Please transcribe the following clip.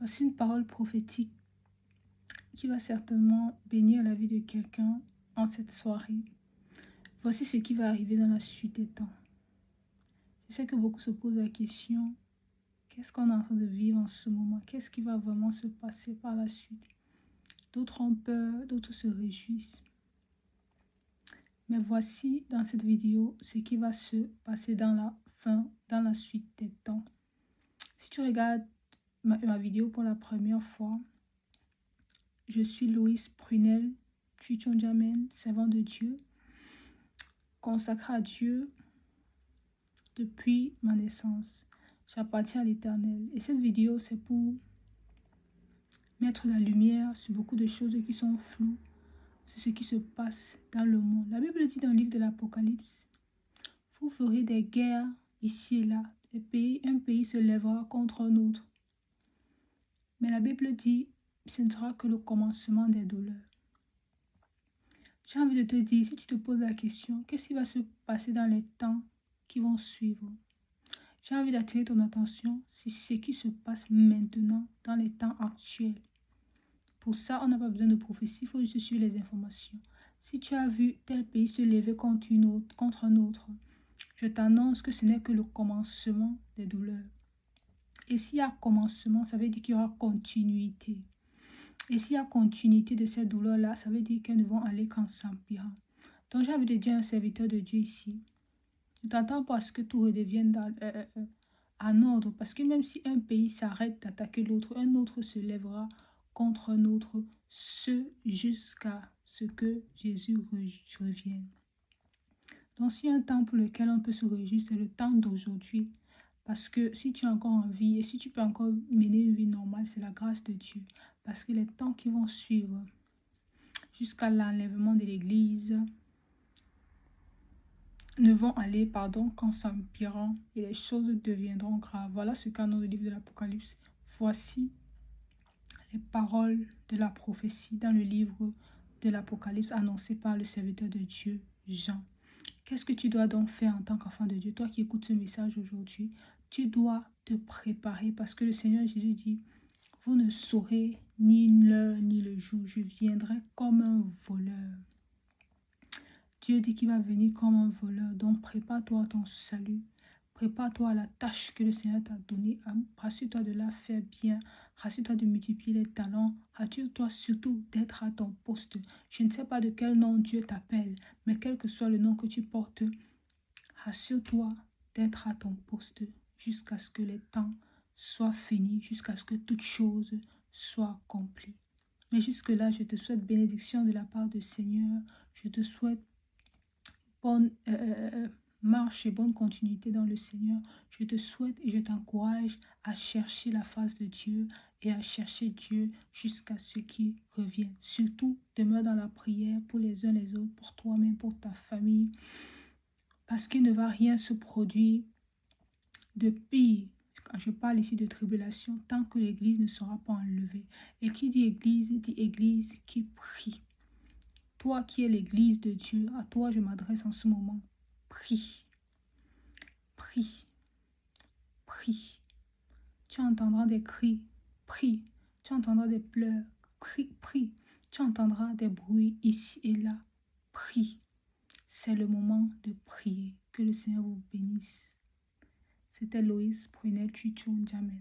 Voici une parole prophétique qui va certainement bénir la vie de quelqu'un en cette soirée. Voici ce qui va arriver dans la suite des temps. Je sais que beaucoup se posent la question, qu'est-ce qu'on est en train de vivre en ce moment? Qu'est-ce qui va vraiment se passer par la suite? D'autres ont peur, d'autres se réjouissent. Mais voici dans cette vidéo ce qui va se passer dans la suite des temps. Si tu regardes ma vidéo pour la première fois, je suis Loïs Prunel Chichonjamen, servant de Dieu, consacré à Dieu depuis ma naissance. J'appartiens à l'Éternel. Et cette vidéo, c'est pour mettre la lumière sur beaucoup de choses qui sont floues, sur ce qui se passe dans le monde. La Bible dit dans le livre de l'Apocalypse, vous ferez des guerres ici et là. Un pays se lèvera contre un autre. Mais la Bible dit, ce ne sera que le commencement des douleurs. J'ai envie de te dire, si tu te poses la question, qu'est-ce qui va se passer dans les temps qui vont suivre? J'ai envie d'attirer ton attention sur ce qui se passe maintenant dans les temps actuels. Pour ça, on n'a pas besoin de prophétie, il faut juste suivre les informations. Si tu as vu tel pays se lever contre un autre, je t'annonce que ce n'est que le commencement des douleurs. Et s'il y a commencement, ça veut dire qu'il y aura continuité. Et s'il y a continuité de ces douleurs-là, ça veut dire qu'elles ne vont aller qu'en s'empirant. Donc j'ai envie de dire à un serviteur de Dieu ici, ne t'attends pas à ce que tout redevienne en ordre. Parce que même si un pays s'arrête d'attaquer l'autre, un autre se lèvera contre un autre, jusqu'à ce que Jésus revienne. Donc s'il y a un temps pour lequel on peut se réjouir, c'est le temps d'aujourd'hui. Parce que si tu es encore en vie et si tu peux encore mener une vie normale, c'est la grâce de Dieu. Parce que les temps qui vont suivre jusqu'à l'enlèvement de l'Église ne vont aller, qu'en s'empirant et les choses deviendront graves. Voilà ce qu'annonce le livre de l'Apocalypse. Voici les paroles de la prophétie dans le livre de l'Apocalypse annoncé par le serviteur de Dieu, Jean. Qu'est-ce que tu dois donc faire en tant qu'enfant de Dieu? Toi qui écoutes ce message aujourd'hui, tu dois te préparer parce que le Seigneur Jésus dit, vous ne saurez ni l'heure ni le jour, je viendrai comme un voleur. Dieu dit qu'il va venir comme un voleur, donc prépare-toi à ton salut. Prépare-toi à la tâche que le Seigneur t'a donnée. Rassure-toi de la faire bien. Rassure-toi de multiplier les talents. Rassure-toi surtout d'être à ton poste. Je ne sais pas de quel nom Dieu t'appelle, mais quel que soit le nom que tu portes, rassure-toi d'être à ton poste jusqu'à ce que les temps soient finis, jusqu'à ce que toute chose soit accomplie. Mais jusque-là, je te souhaite bénédiction de la part du Seigneur. Je te souhaite bonne marche et bonne continuité dans le Seigneur. Je te souhaite et je t'encourage à chercher la face de Dieu et à chercher Dieu jusqu'à ce qu'il revienne. Surtout, demeure dans la prière pour les uns les autres, pour toi-même, pour ta famille, parce qu'il ne va rien se produire de pire. Quand je parle ici de tribulation, tant que l'Église ne sera pas enlevée. Et qui dit Église qui prie. Toi qui es l'Église de Dieu, à toi je m'adresse en ce moment. Prie, prie, prie. Tu entendras des cris, prie. Tu entendras des pleurs, prie, prie. Tu entendras des bruits ici et là, prie. C'est le moment de prier. Que le Seigneur vous bénisse. C'était Loïs Prunel Chichonjamen.